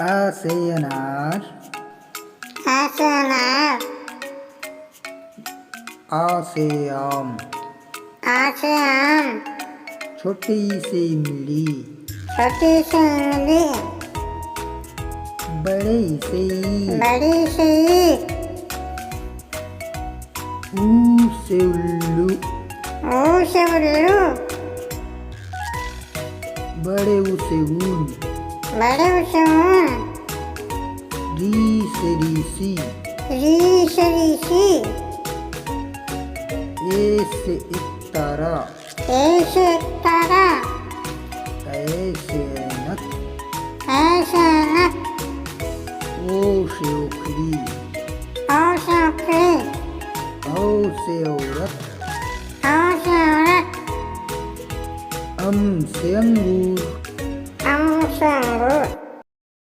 आ से अनार, आ से अनार, आ से आम, आ से आम, छोटी सी इमली, छोटी सी इमली, बड़ी सी ईंट, बड़ी सी ईंट, ऊ से उल्लू, ऊ से उल्लू, बड़े ऊ से ऊन, बड़े ऊ से ऊन, री से ऋषि, री से ऋषि, ए से एक तारा, ए से एक तारा, ऐ से ऐनक, ऐ से ऐनक, ओ से ओखली, ओ से ओखली, औ से औरत, ओ से औरत, अम से अंगूर, अम से अंगूर,